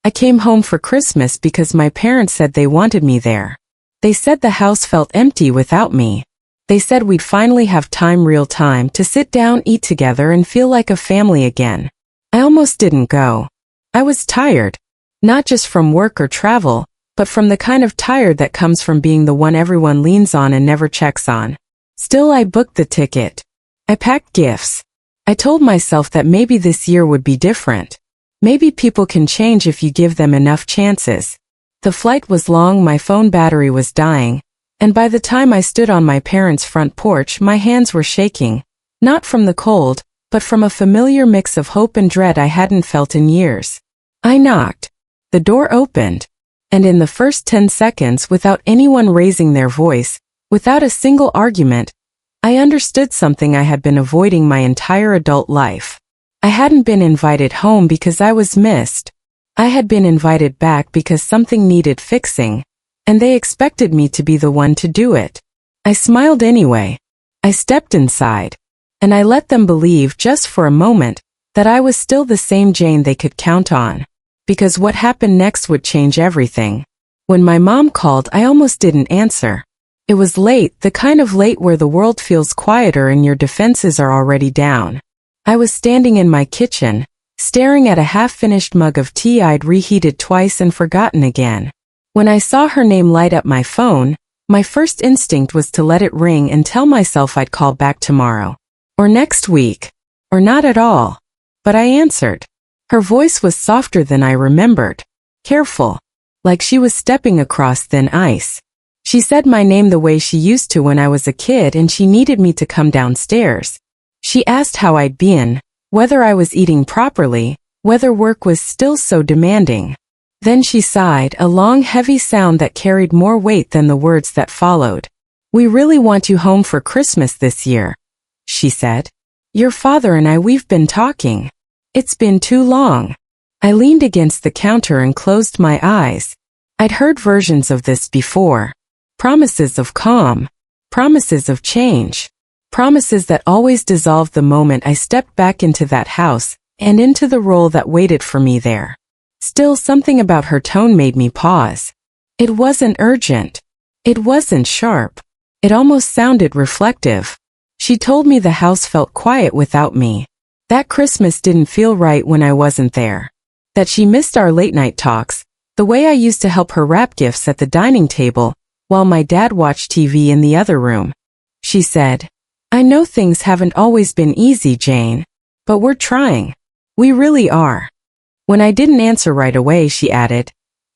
I came home for Christmas because my parents said they wanted me there. They said the house felt empty without me. They said we'd finally have real time, to sit down, eat together, and feel like a family again. I almost didn't go. I was tired. Not just from work or travel, but from the kind of tired that comes from being the one everyone leans on and never checks on. Still, I booked the ticket. I packed gifts. I told myself that maybe this year would be different. Maybe people can change if you give them enough chances. The flight was long, my phone battery was dying, and by the time I stood on my parents' front porch, my hands were shaking, not from the cold, but from a familiar mix of hope and dread I hadn't felt in years. I knocked. The door opened, and in the first 10 seconds, without anyone raising their voice, without a single argument, I understood something I had been avoiding my entire adult life. I hadn't been invited home because I was missed. I had been invited back because something needed fixing, and they expected me to be the one to do it. I smiled anyway. I stepped inside, and I let them believe just for a moment that I was still the same Jane they could count on, because what happened next would change everything. When my mom called, I almost didn't answer. It was late, the kind of late where the world feels quieter and your defenses are already down. I was standing in my kitchen, staring at a half-finished mug of tea I'd reheated twice and forgotten again. When I saw her name light up my phone, my first instinct was to let it ring and tell myself I'd call back tomorrow. Or next week. Or not at all. But I answered. Her voice was softer than I remembered. Careful. Like she was stepping across thin ice. She said my name the way she used to when I was a kid, and she needed me to come downstairs. She asked how I'd been, whether I was eating properly, whether work was still so demanding. Then she sighed, a long, heavy sound that carried more weight than the words that followed. "We really want you home for Christmas this year," she said. "Your father and I, we've been talking. It's been too long." I leaned against the counter and closed my eyes. I'd heard versions of this before. Promises of calm. Promises of change. Promises that always dissolved the moment I stepped back into that house and into the role that waited for me there. Still, something about her tone made me pause. It wasn't urgent. It wasn't sharp. It almost sounded reflective. She told me the house felt quiet without me. That Christmas didn't feel right when I wasn't there. That she missed our late-night talks, the way I used to help her wrap gifts at the dining table while my dad watched TV in the other room. She said, "I know things haven't always been easy, Jane, but we're trying. We really are." When I didn't answer right away, she added,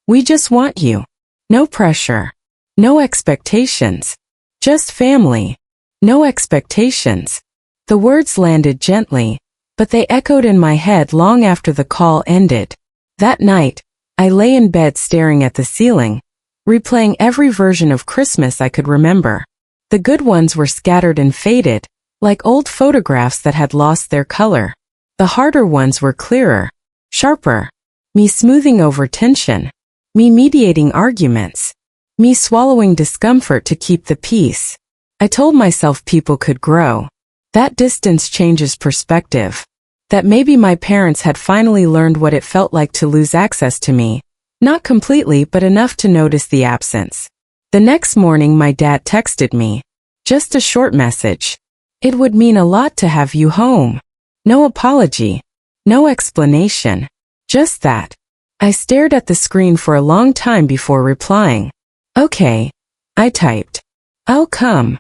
"We just want you. No pressure. No expectations. Just family. No expectations." The words landed gently, but they echoed in my head long after the call ended. That night, I lay in bed staring at the ceiling, replaying every version of Christmas I could remember. The good ones were scattered and faded, like old photographs that had lost their color. The harder ones were clearer, sharper. Me smoothing over tension. Me mediating arguments. Me swallowing discomfort to keep the peace. I told myself people could grow. That distance changes perspective. That maybe my parents had finally learned what it felt like to lose access to me. Not completely, but enough to notice the absence. The next morning my dad texted me. Just a short message. "It would mean a lot to have you home." No apology. No explanation. Just that. I stared at the screen for a long time before replying. "Okay," I typed. "I'll come."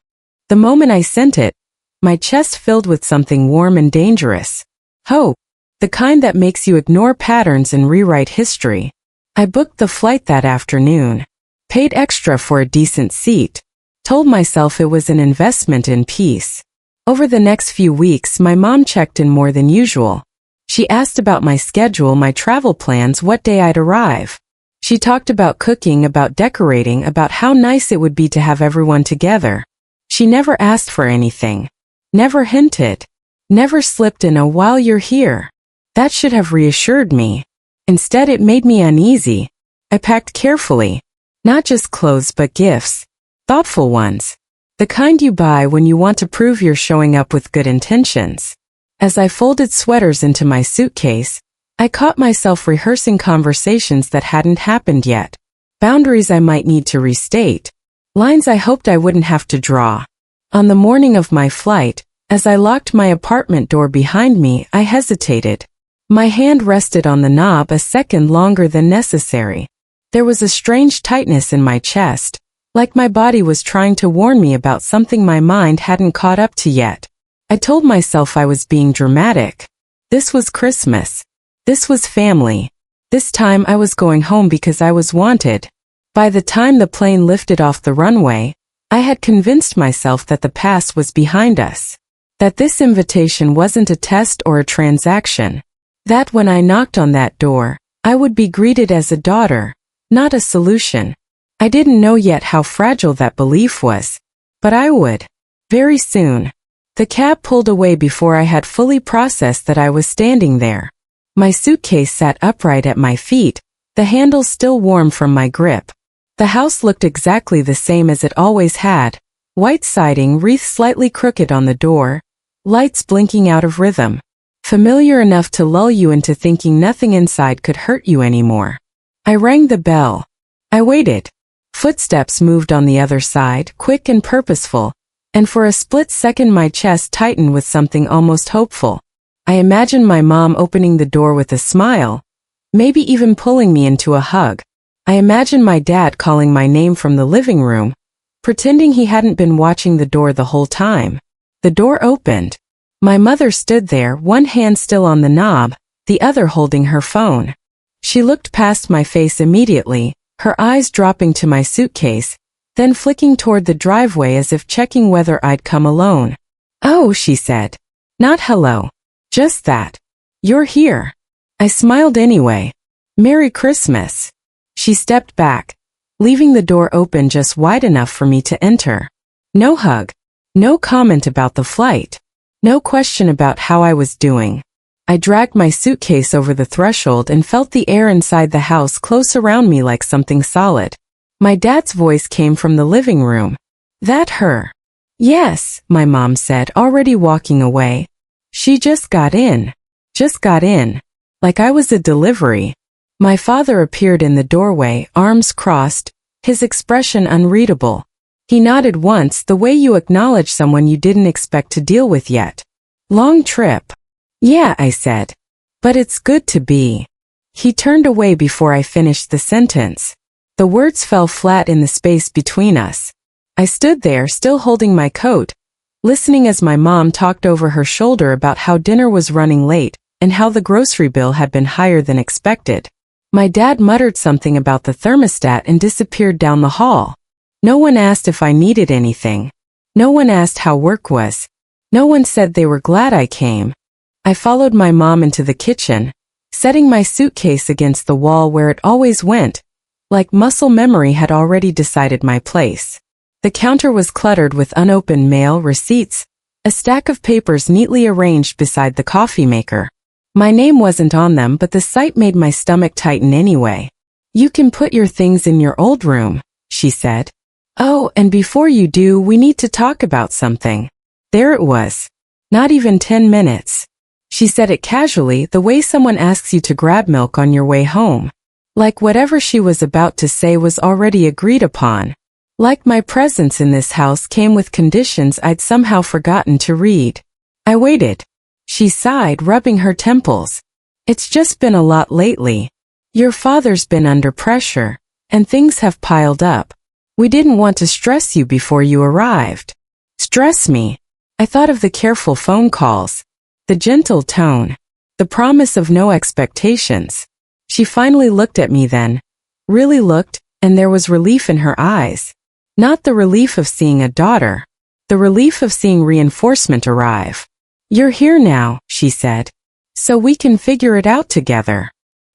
The moment I sent it, my chest filled with something warm and dangerous. Hope. The kind that makes you ignore patterns and rewrite history. I booked the flight that afternoon. Paid extra for a decent seat. Told myself it was an investment in peace. Over the next few weeks, my mom checked in more than usual. She asked about my schedule, my travel plans, what day I'd arrive. She talked about cooking, about decorating, about how nice it would be to have everyone together. She never asked for anything. Never hinted. Never slipped in a "while you're here." That should have reassured me. Instead, it made me uneasy. I packed carefully. Not just clothes but gifts. Thoughtful ones. The kind you buy when you want to prove you're showing up with good intentions. As I folded sweaters into my suitcase, I caught myself rehearsing conversations that hadn't happened yet. Boundaries I might need to restate. Lines I hoped I wouldn't have to draw. On the morning of my flight, as I locked my apartment door behind me, I hesitated. My hand rested on the knob a second longer than necessary. There was a strange tightness in my chest, like my body was trying to warn me about something my mind hadn't caught up to yet. I told myself I was being dramatic. This was Christmas. This was family. This time I was going home because I was wanted. By the time the plane lifted off the runway, I had convinced myself that the past was behind us. That this invitation wasn't a test or a transaction. That when I knocked on that door, I would be greeted as a daughter, not a solution. I didn't know yet how fragile that belief was. But I would. Very soon. The cab pulled away before I had fully processed that I was standing there. My suitcase sat upright at my feet, the handle still warm from my grip. The house looked exactly the same as it always had, white siding wreathed slightly crooked on the door, lights blinking out of rhythm. Familiar enough to lull you into thinking nothing inside could hurt you anymore. I rang the bell. I waited. Footsteps moved on the other side, quick and purposeful, and for a split second my chest tightened with something almost hopeful. I imagined my mom opening the door with a smile, maybe even pulling me into a hug. I imagined my dad calling my name from the living room, pretending he hadn't been watching the door the whole time. The door opened. My mother stood there, one hand still on the knob, the other holding her phone. She looked past my face immediately, her eyes dropping to my suitcase, then flicking toward the driveway as if checking whether I'd come alone. "Oh," she said. "Not hello. Just that. You're here." I smiled anyway. "Merry Christmas." She stepped back, leaving the door open just wide enough for me to enter. No hug. No comment about the flight. No question about how I was doing. I dragged my suitcase over the threshold and felt the air inside the house close around me like something solid. My dad's voice came from the living room. "That her?" "Yes," my mom said, already walking away. "She just got in." Just got in. Like I was a delivery. My father appeared in the doorway, arms crossed, his expression unreadable. He nodded once, the way you acknowledge someone you didn't expect to deal with yet. "Long trip." "Yeah," I said. "But it's good to be." He turned away before I finished the sentence. The words fell flat in the space between us. I stood there, still holding my coat, listening as my mom talked over her shoulder about how dinner was running late and how the grocery bill had been higher than expected. My dad muttered something about the thermostat and disappeared down the hall. No one asked if I needed anything. No one asked how work was. No one said they were glad I came. I followed my mom into the kitchen, setting my suitcase against the wall where it always went, like muscle memory had already decided my place. The counter was cluttered with unopened mail, receipts, a stack of papers neatly arranged beside the coffee maker. My name wasn't on them, but the sight made my stomach tighten anyway. "You can put your things in your old room," she said. "Oh, and before you do, we need to talk about something." There it was. Not even 10 minutes. She said it casually, the way someone asks you to grab milk on your way home. Like whatever she was about to say was already agreed upon. Like my presence in this house came with conditions I'd somehow forgotten to read. I waited. She sighed, rubbing her temples. "It's just been a lot lately. Your father's been under pressure, and things have piled up. We didn't want to stress you before you arrived." Stress me? I thought of the careful phone calls, the gentle tone, the promise of no expectations. She finally looked at me then, really looked, and there was relief in her eyes. Not the relief of seeing a daughter, the relief of seeing reinforcement arrive. "You're here now," she said, "so we can figure it out together."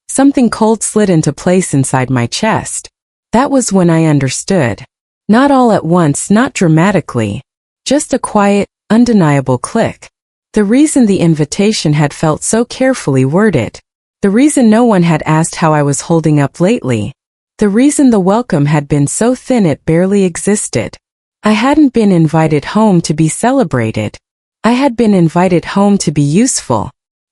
Something cold slid into place inside my chest. That was when I understood. Not all at once, not dramatically. Just a quiet, undeniable click. The reason the invitation had felt so carefully worded. The reason no one had asked how I was holding up lately. The reason the welcome had been so thin it barely existed. I hadn't been invited home to be celebrated. I had been invited home to be useful.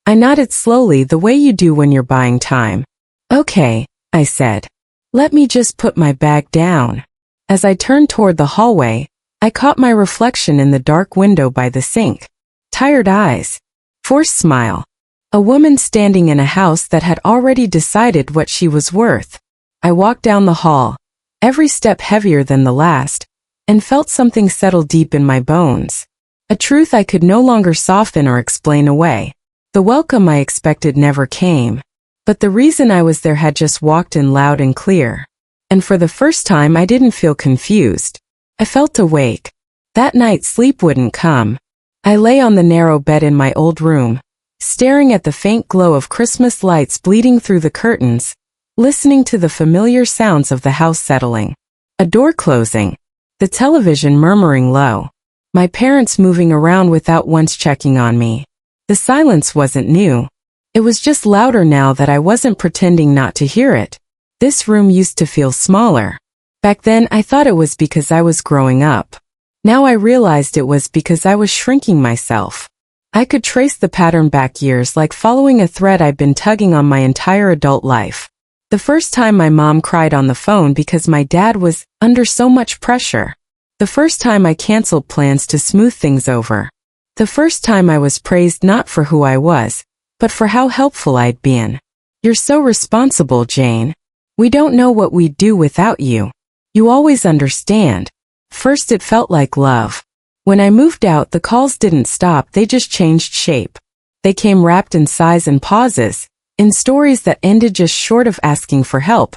I nodded slowly the way you do when you're buying time. Okay, I said. Let me just put my bag down. As I turned toward the hallway, I caught my reflection in the dark window by the sink. Tired eyes. Forced smile. A woman standing in a house that had already decided what she was worth. I walked down the hall, every step heavier than the last, and felt something settle deep in my bones. A truth I could no longer soften or explain away. The welcome I expected never came. But the reason I was there had just walked in loud and clear. And for the first time I didn't feel confused. I felt awake. That night sleep wouldn't come. I lay on the narrow bed in my old room, staring at the faint glow of Christmas lights bleeding through the curtains, listening to the familiar sounds of the house settling. A door closing. The television murmuring low. My parents moving around without once checking on me. The silence wasn't new. It was just louder now that I wasn't pretending not to hear it. This room used to feel smaller. Back then I thought it was because I was growing up. Now I realized it was because I was shrinking myself. I could trace the pattern back years, like following a thread I'd been tugging on my entire adult life. The first time my mom cried on the phone because my dad was under so much pressure. The first time I canceled plans to smooth things over. The first time I was praised not for who I was, but for how helpful I'd been. You're so responsible, Jane. We don't know what we'd do without you. You always understand. First it felt like love. When I moved out, the calls didn't stop, they just changed shape. They came wrapped in sighs and pauses, in stories that ended just short of asking for help,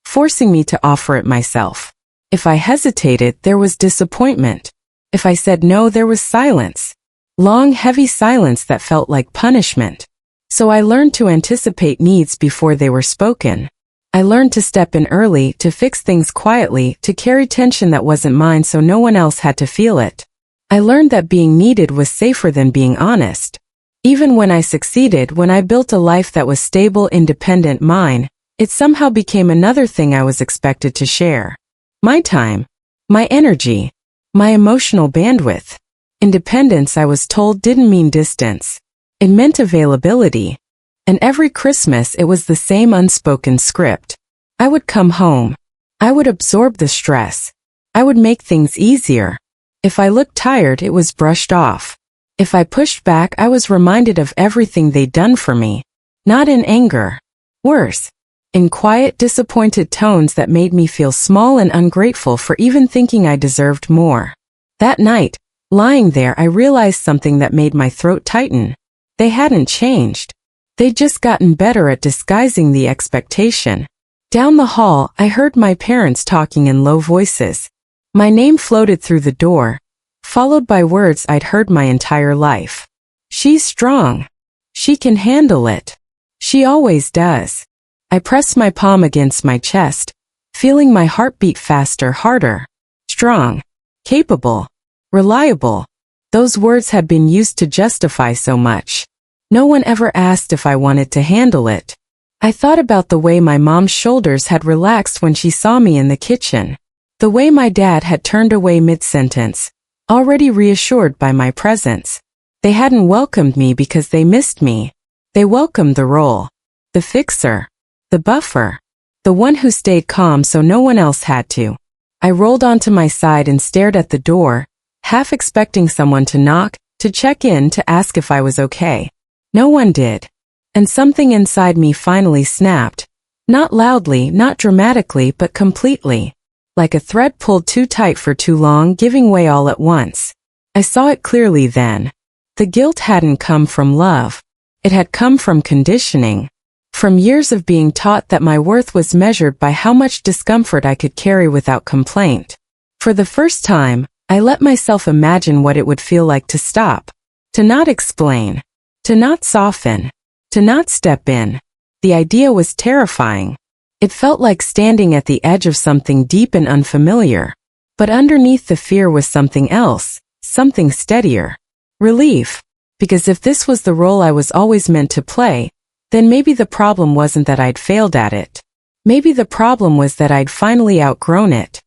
forcing me to offer it myself. If I hesitated, there was disappointment. If I said no, there was silence. Long, heavy silence that felt like punishment. So I learned to anticipate needs before they were spoken. I learned to step in early, to fix things quietly, to carry tension that wasn't mine so no one else had to feel it. I learned that being needed was safer than being honest. Even when I succeeded, when I built a life that was stable, independent, mine, it somehow became another thing I was expected to share. My time, my energy, my emotional bandwidth. Independence, I was told, didn't mean distance. It meant availability. And every Christmas it was the same unspoken script. I would come home. I would absorb the stress. I would make things easier. If I looked tired, it was brushed off. If I pushed back, I was reminded of everything they'd done for me. Not in anger. Worse. In quiet, disappointed tones that made me feel small and ungrateful for even thinking I deserved more. That night, lying there, I realized something that made my throat tighten. They hadn't changed. They'd just gotten better at disguising the expectation. Down the hall, I heard my parents talking in low voices. My name floated through the door, followed by words I'd heard my entire life. She's strong. She can handle it. She always does. I pressed my palm against my chest, feeling my heart beat faster, harder. Strong. Capable. Reliable. Those words had been used to justify so much. No one ever asked if I wanted to handle it. I thought about the way my mom's shoulders had relaxed when she saw me in the kitchen. The way my dad had turned away mid-sentence, already reassured by my presence. They hadn't welcomed me because they missed me. They welcomed the role. The fixer. The buffer. The one who stayed calm so no one else had to. I rolled onto my side and stared at the door, half expecting someone to knock, to check in, to ask if I was okay. No one did. And something inside me finally snapped. Not loudly, not dramatically, but completely. Like a thread pulled too tight for too long, giving way all at once. I saw it clearly then. The guilt hadn't come from love. It had come from conditioning. From years of being taught that my worth was measured by how much discomfort I could carry without complaint. For the first time, I let myself imagine what it would feel like to stop. To not explain. To not soften. To not step in. The idea was terrifying. It felt like standing at the edge of something deep and unfamiliar. But underneath the fear was something else, something steadier. Relief. Because if this was the role I was always meant to play, then maybe the problem wasn't that I'd failed at it. Maybe the problem was that I'd finally outgrown it.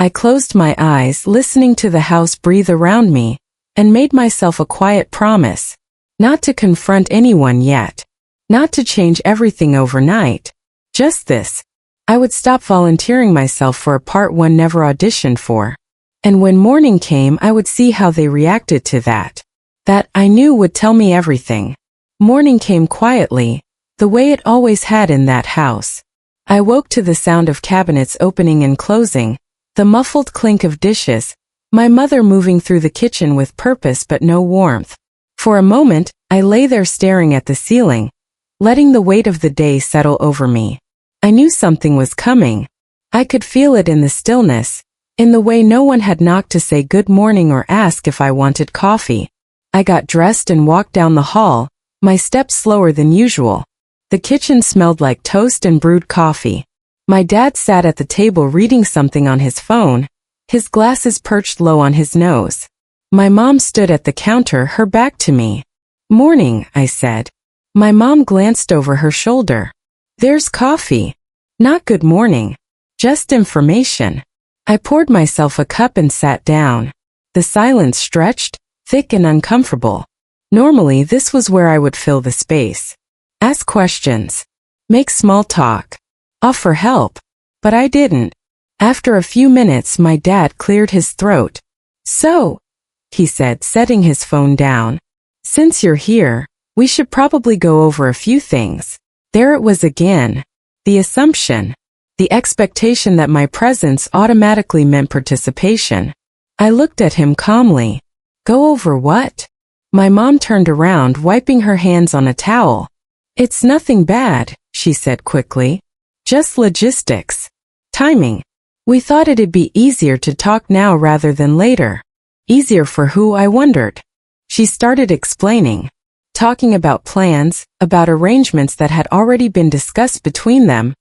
I closed my eyes, listening to the house breathe around me, and made myself a quiet promise. Not to confront anyone yet. Not to change everything overnight. Just this. I would stop volunteering myself for a part one never auditioned for. And when morning came, I would see how they reacted to that. That, I knew, would tell me everything. Morning came quietly, the way it always had in that house. I woke to the sound of cabinets opening and closing, the muffled clink of dishes, my mother moving through the kitchen with purpose but no warmth. For a moment, I lay there staring at the ceiling, letting the weight of the day settle over me. I knew something was coming. I could feel it in the stillness, in the way no one had knocked to say good morning or ask if I wanted coffee. I got dressed and walked down the hall, my steps slower than usual. The kitchen smelled like toast and brewed coffee. My dad sat at the table reading something on his phone, his glasses perched low on his nose. My mom stood at the counter, her back to me. "Morning," I said. My mom glanced over her shoulder. "There's coffee." Not good morning. Just information. I poured myself a cup and sat down. The silence stretched, thick and uncomfortable. Normally this was where I would fill the space. Ask questions. Make small talk. Offer help. But I didn't. After a few minutes my dad cleared his throat. "So," he said, setting his phone down. "Since you're here, we should probably go over a few things." There it was again. The assumption. The expectation that my presence automatically meant participation. I looked at him calmly. "Go over what?" My mom turned around, wiping her hands on a towel. "It's nothing bad," she said quickly. "Just logistics. Timing. We thought it'd be easier to talk now rather than later." Easier for who, I wondered. She started explaining. Talking about plans, about arrangements that had already been discussed between them,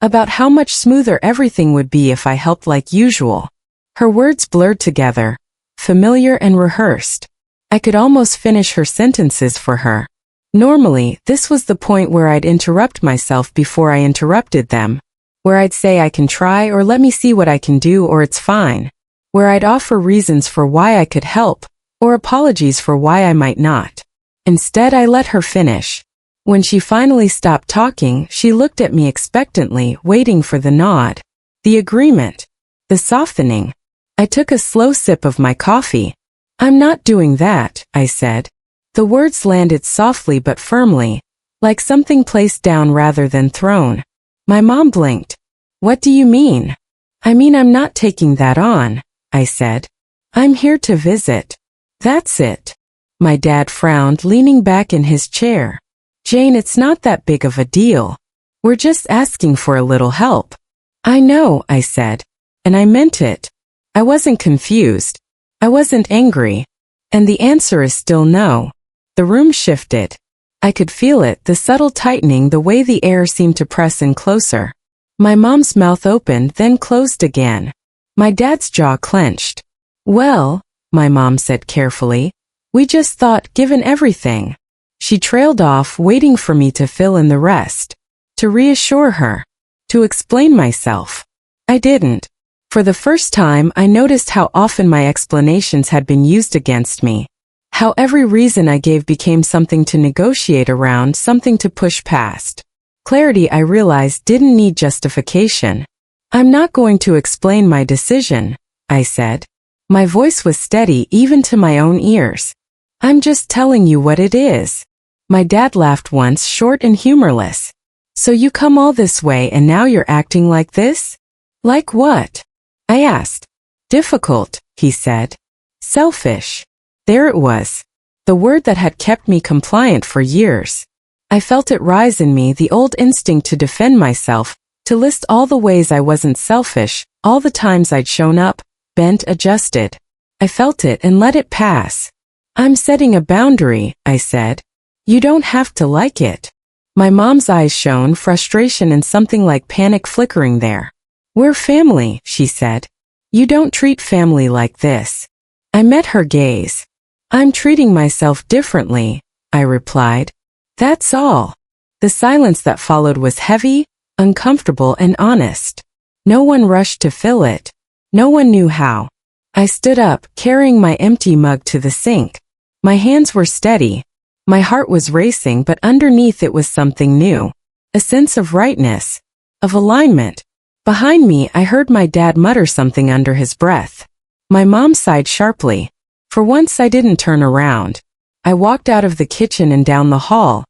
about how much smoother everything would be if I helped like usual. Her words blurred together, familiar and rehearsed. I could almost finish her sentences for her. Normally, this was the point where I'd interrupt myself before I interrupted them, where I'd say I can try or let me see what I can do or it's fine, where I'd offer reasons for why I could help, or apologies for why I might not. Instead, I let her finish. When she finally stopped talking, she looked at me expectantly, waiting for the nod, the agreement, the softening. I took a slow sip of my coffee. "I'm not doing that," I said. The words landed softly but firmly, like something placed down rather than thrown. My mom blinked. "What do you mean?" "I mean I'm not taking that on," I said. "I'm here to visit." "That's it." My dad frowned, leaning back in his chair. "Jane, it's not that big of a deal. We're just asking for a little help." "I know," I said. And I meant it. I wasn't confused. I wasn't angry. And the answer is still no. The room shifted. I could feel it, the subtle tightening, the way the air seemed to press in closer. My mom's mouth opened, then closed again. My dad's jaw clenched. "Well," my mom said carefully, "we just thought, given everything." She trailed off, waiting for me to fill in the rest. To reassure her. To explain myself. I didn't. For the first time, I noticed how often my explanations had been used against me. How every reason I gave became something to negotiate around, something to push past. Clarity, I realized, didn't need justification. "I'm not going to explain my decision," I said. My voice was steady even to my own ears. "I'm just telling you what it is." My dad laughed once, short and humorless. "So you come all this way and now you're acting like this?" "Like what?" I asked. "Difficult," he said. "Selfish." There it was. The word that had kept me compliant for years. I felt it rise in me, the old instinct to defend myself, to list all the ways I wasn't selfish, all the times I'd shown up, bent, adjusted. I felt it and let it pass. "I'm setting a boundary," I said. "You don't have to like it." My mom's eyes shone, frustration and something like panic flickering there. "We're family," she said. "You don't treat family like this." I met her gaze. "I'm treating myself differently," I replied. "That's all." The silence that followed was heavy, uncomfortable and honest. No one rushed to fill it. No one knew how. I stood up, carrying my empty mug to the sink. My hands were steady. My heart was racing, but underneath it was something new. A sense of rightness. Of alignment. Behind me, I heard my dad mutter something under his breath. My mom sighed sharply. For once I didn't turn around. I walked out of the kitchen and down the hall,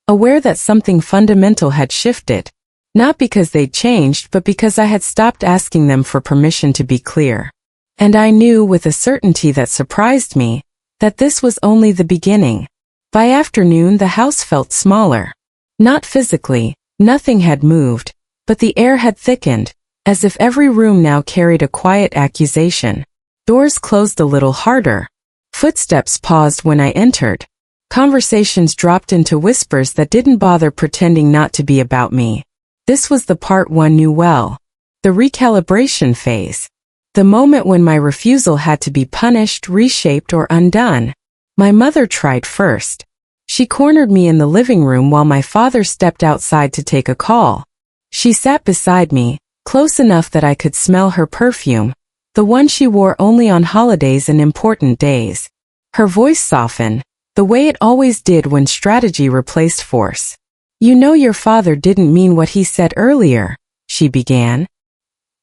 aware that something fundamental had shifted. Not because they'd changed, but because I had stopped asking them for permission to be clear. And I knew with a certainty that surprised me, that this was only the beginning. By afternoon the house felt smaller. Not physically, nothing had moved, but the air had thickened, as if every room now carried a quiet accusation. Doors closed a little harder. Footsteps paused when I entered. Conversations dropped into whispers that didn't bother pretending not to be about me. This was the part one knew well. The recalibration phase. The moment when my refusal had to be punished, reshaped, or undone. My mother tried first. She cornered me in the living room while my father stepped outside to take a call. She sat beside me, close enough that I could smell her perfume, the one she wore only on holidays and important days. Her voice softened, the way it always did when strategy replaced force. "You know your father didn't mean what he said earlier," she began.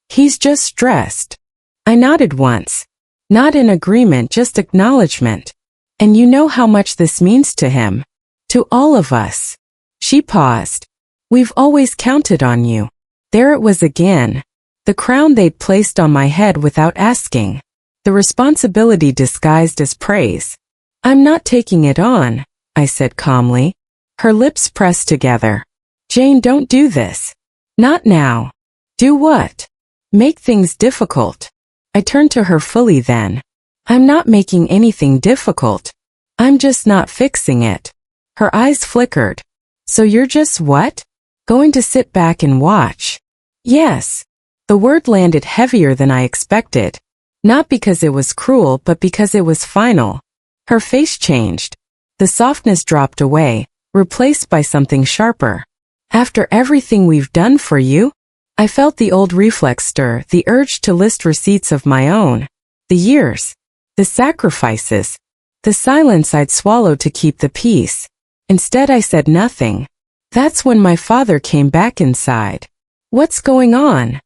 "He's just stressed." I nodded once. Not in agreement, just acknowledgement. "And you know how much this means to him. To all of us." She paused. "We've always counted on you." There it was again. The crown they'd placed on my head without asking. The responsibility disguised as praise. "I'm not taking it on," I said calmly. Her lips pressed together. "Jane, don't do this." "Not now." "Do what?" "Make things difficult." I turned to her fully then. "I'm not making anything difficult. I'm just not fixing it." Her eyes flickered. "So you're just what? Going to sit back and watch?" "Yes." The word landed heavier than I expected. Not because it was cruel, but because it was final. Her face changed. The softness dropped away, replaced by something sharper. "After everything we've done for you?" I felt the old reflex stir, the urge to list receipts of my own. The years. The sacrifices. The silence I'd swallowed to keep the peace. Instead I said nothing. That's when my father came back inside. "What's going on?"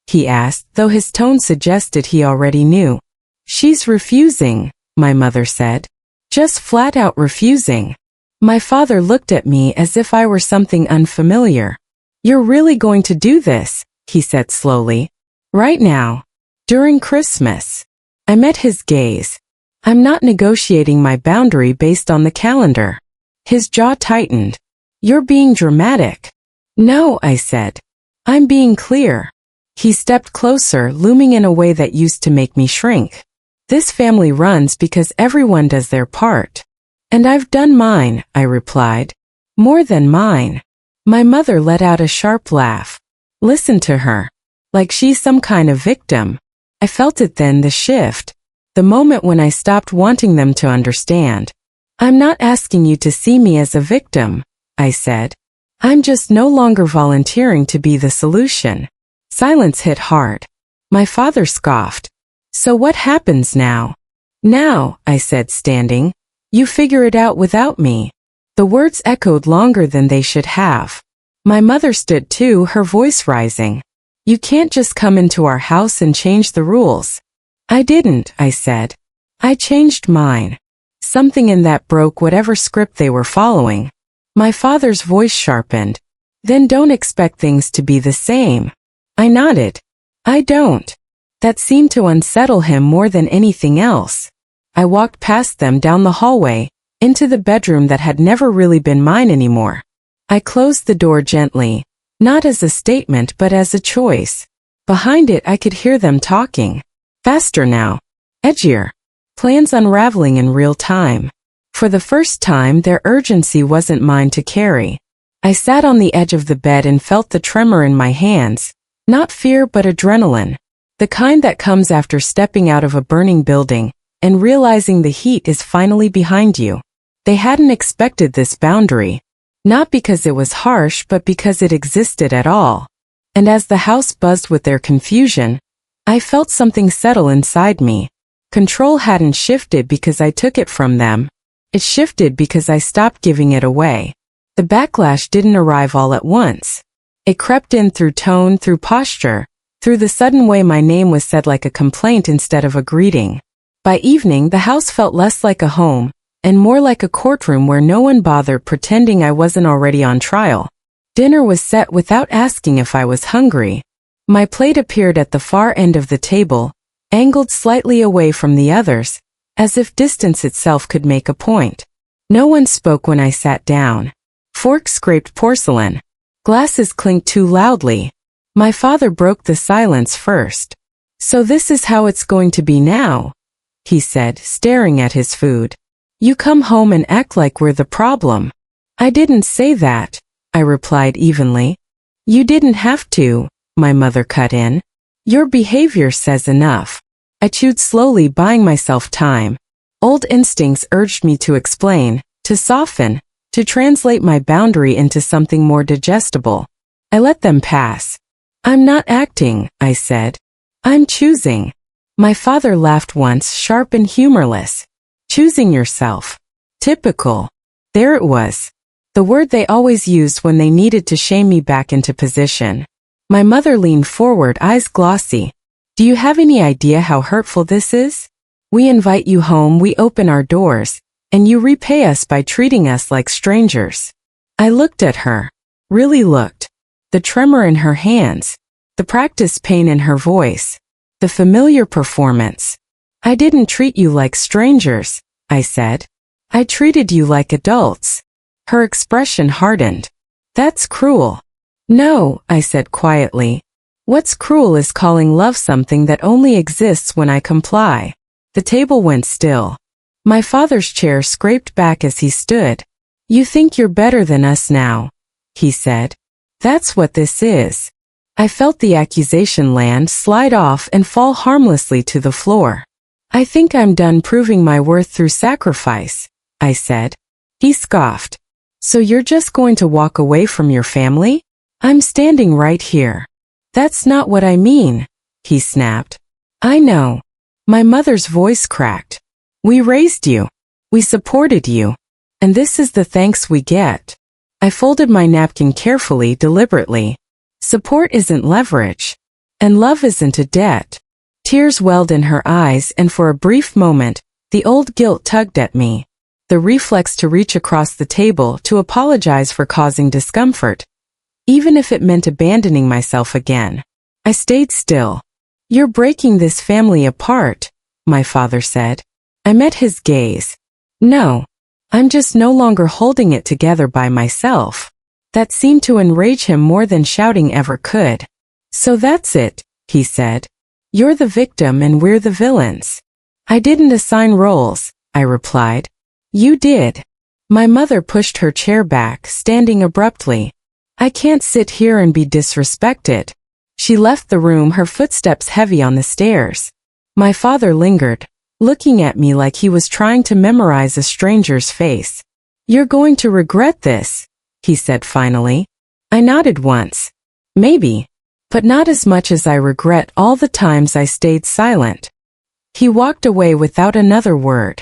he asked, though his tone suggested he already knew. "She's refusing," my mother said. "Just flat out refusing." My father looked at me as if I were something unfamiliar. "You're really going to do this?" he said slowly. "Right now. During Christmas." I met his gaze. "I'm not negotiating my boundary based on the calendar." His jaw tightened. "You're being dramatic." "No," I said. "I'm being clear." He stepped closer, looming in a way that used to make me shrink. "This family runs because everyone does their part." "And I've done mine," I replied. "More than mine." My mother let out a sharp laugh. Listen to her. Like she's some kind of victim. I felt it then, the shift. The moment when I stopped wanting them to understand. "I'm not asking you to see me as a victim," I said. "I'm just no longer volunteering to be the solution." Silence hit hard. My father scoffed. "So what happens now?" "Now," I said, standing, "you figure it out without me." The words echoed longer than they should have. My mother stood too, her voice rising. "You can't just come into our house and change the rules." "I didn't," I said. "I changed mine." Something in that broke whatever script they were following. My father's voice sharpened. "Then don't expect things to be the same." I nodded. "I don't." That seemed to unsettle him more than anything else. I walked past them down the hallway, into the bedroom that had never really been mine anymore. I closed the door gently, not as a statement but as a choice. Behind it I could hear them talking. Faster now. Edgier. Plans unraveling in real time. For the first time their urgency wasn't mine to carry. I sat on the edge of the bed and felt the tremor in my hands. Not fear but adrenaline. The kind that comes after stepping out of a burning building and realizing the heat is finally behind you. They hadn't expected this boundary. Not because it was harsh but because it existed at all. And as the house buzzed with their confusion, I felt something settle inside me. Control hadn't shifted because I took it from them. It shifted because I stopped giving it away. The backlash didn't arrive all at once. It crept in through tone, through posture, through the sudden way my name was said like a complaint instead of a greeting. By evening, the house felt less like a home, and more like a courtroom where no one bothered pretending I wasn't already on trial. Dinner was set without asking if I was hungry. My plate appeared at the far end of the table, angled slightly away from the others, as if distance itself could make a point. No one spoke when I sat down. Forks scraped porcelain. Glasses clinked too loudly. My father broke the silence first. "So this is how it's going to be now," he said, staring at his food. "You come home and act like we're the problem." "I didn't say that," I replied evenly. "You didn't have to," my mother cut in. "Your behavior says enough." I chewed slowly, buying myself time. Old instincts urged me to explain, to soften, to translate my boundary into something more digestible. I let them pass. "I'm not acting," I said. "I'm choosing." My father laughed once, sharp and humorless. "Choosing yourself. Typical." There it was. The word they always used when they needed to shame me back into position. My mother leaned forward, eyes glossy. "Do you have any idea how hurtful this is? We invite you home, we open our doors, and you repay us by treating us like strangers." I looked at her. Really looked. The tremor in her hands. The practiced pain in her voice. The familiar performance. "I didn't treat you like strangers," I said. "I treated you like adults." Her expression hardened. "That's cruel." "No," I said quietly. "What's cruel is calling love something that only exists when I comply." The table went still. My father's chair scraped back as he stood. "You think you're better than us now," he said. "That's what this is." I felt the accusation land, slide off, and fall harmlessly to the floor. "I think I'm done proving my worth through sacrifice," I said. He scoffed. "So you're just going to walk away from your family? I'm standing right here." "That's not what I mean," he snapped. "I know." My mother's voice cracked. "We raised you. We supported you. And this is the thanks we get." I folded my napkin carefully, deliberately. Support isn't leverage. And love isn't a debt. Tears welled in her eyes, and for a brief moment, the old guilt tugged at me. The reflex to reach across the table to apologize for causing discomfort, even if it meant abandoning myself again. I stayed still. "You're breaking this family apart," my father said. I met his gaze. "No. I'm just no longer holding it together by myself." That seemed to enrage him more than shouting ever could. "So that's it," he said. "You're the victim and we're the villains." "I didn't assign roles," I replied. "You did." My mother pushed her chair back, standing abruptly. "I can't sit here and be disrespected." She left the room, her footsteps heavy on the stairs. My father lingered, looking at me like he was trying to memorize a stranger's face. "You're going to regret this," he said finally. I nodded once. "Maybe. But not as much as I regret all the times I stayed silent." He walked away without another word.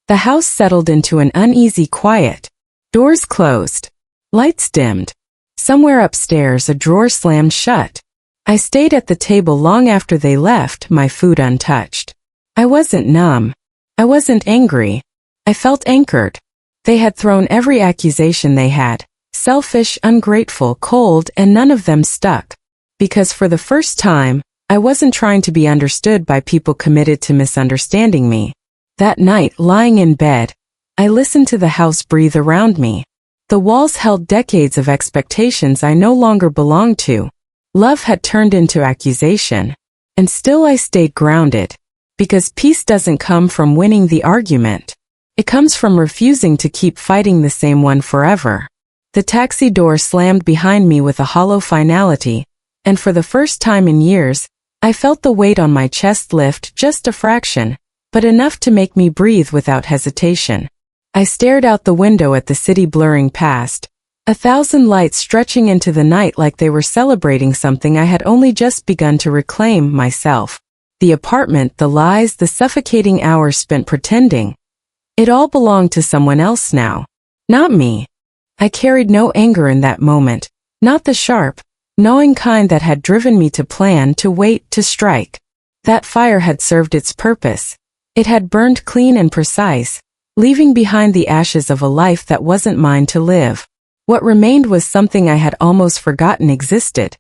The house settled into an uneasy quiet. Doors closed. Lights dimmed. Somewhere upstairs a drawer slammed shut. I stayed at the table long after they left, my food untouched. I wasn't numb. I wasn't angry. I felt anchored. They had thrown every accusation they had, selfish, ungrateful, cold, and none of them stuck. Because for the first time, I wasn't trying to be understood by people committed to misunderstanding me. That night, lying in bed, I listened to the house breathe around me. The walls held decades of expectations I no longer belonged to. Love had turned into accusation. And still I stayed grounded. Because peace doesn't come from winning the argument. It comes from refusing to keep fighting the same one forever. The taxi door slammed behind me with a hollow finality, and for the first time in years, I felt the weight on my chest lift just a fraction, but enough to make me breathe without hesitation. I stared out the window at the city blurring past, 1,000 lights stretching into the night like they were celebrating something I had only just begun to reclaim, myself. The apartment, the lies, the suffocating hours spent pretending. It all belonged to someone else now. Not me. I carried no anger in that moment, not the sharp, gnawing kind that had driven me to plan, to wait, to strike. That fire had served its purpose. It had burned clean and precise, leaving behind the ashes of a life that wasn't mine to live. What remained was something I had almost forgotten existed.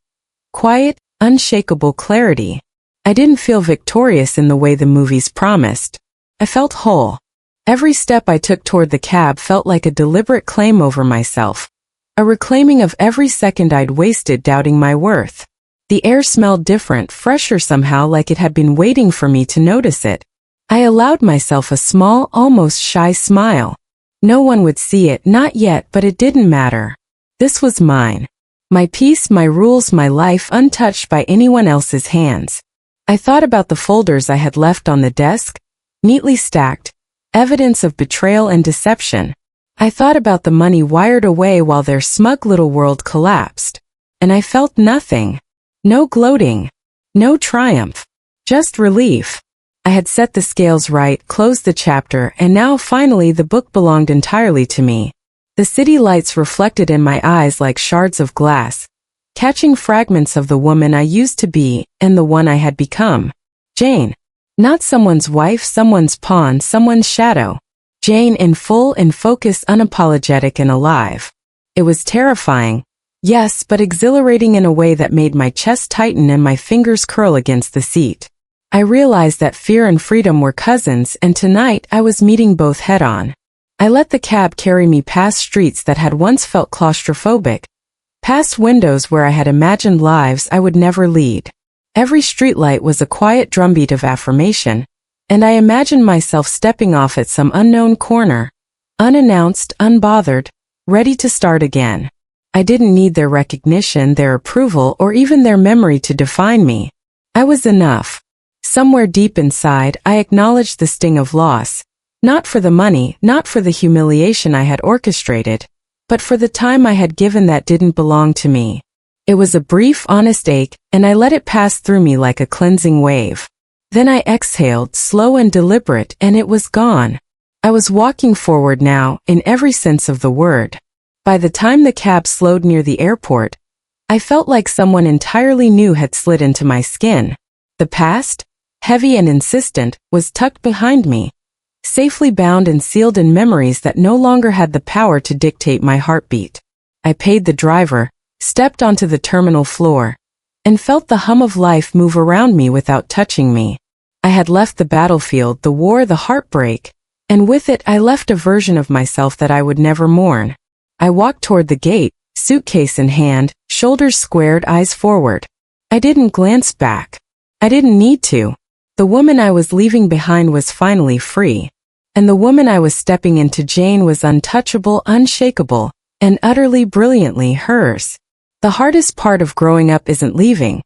Quiet, unshakable clarity. I didn't feel victorious in the way the movies promised. I felt whole. Every step I took toward the cab felt like a deliberate claim over myself. A reclaiming of every second I'd wasted doubting my worth. The air smelled different, fresher somehow, like it had been waiting for me to notice it. I allowed myself a small, almost shy smile. No one would see it, not yet, but it didn't matter. This was mine. My peace, my rules, my life, untouched by anyone else's hands. I thought about the folders I had left on the desk, neatly stacked, evidence of betrayal and deception. I thought about the money wired away while their smug little world collapsed. And I felt nothing. No gloating. No triumph. Just relief. I had set the scales right, closed the chapter, and now finally the book belonged entirely to me. The city lights reflected in my eyes like shards of glass, catching fragments of the woman I used to be and the one I had become. Jane. Not someone's wife, someone's pawn, someone's shadow. Jane in full, in focus, unapologetic and alive. It was terrifying, yes, but exhilarating in a way that made my chest tighten and my fingers curl against the seat. I realized that fear and freedom were cousins, and tonight I was meeting both head-on. I let the cab carry me past streets that had once felt claustrophobic, past windows where I had imagined lives I would never lead. Every streetlight was a quiet drumbeat of affirmation, and I imagined myself stepping off at some unknown corner, unannounced, unbothered, ready to start again. I didn't need their recognition, their approval, or even their memory to define me. I was enough. Somewhere deep inside, I acknowledged the sting of loss, not for the money, not for the humiliation I had orchestrated, but for the time I had given that didn't belong to me. It was a brief, honest ache, and I let it pass through me like a cleansing wave. Then I exhaled, slow and deliberate, and it was gone. I was walking forward now, in every sense of the word. By the time the cab slowed near the airport, I felt like someone entirely new had slid into my skin. The past, heavy and insistent, was tucked behind me, safely bound and sealed in memories that no longer had the power to dictate my heartbeat. I paid the driver, stepped onto the terminal floor, and felt the hum of life move around me without touching me. I had left the battlefield, the war, the heartbreak, and with it I left a version of myself that I would never mourn. I walked toward the gate, suitcase in hand, shoulders squared, eyes forward. I didn't glance back. I didn't need to. The woman I was leaving behind was finally free. And the woman I was stepping into, Jane, was untouchable, unshakable, and utterly brilliantly hers. The hardest part of growing up isn't leaving.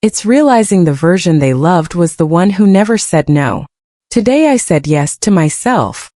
It's realizing the version they loved was the one who never said no. Today I said yes to myself.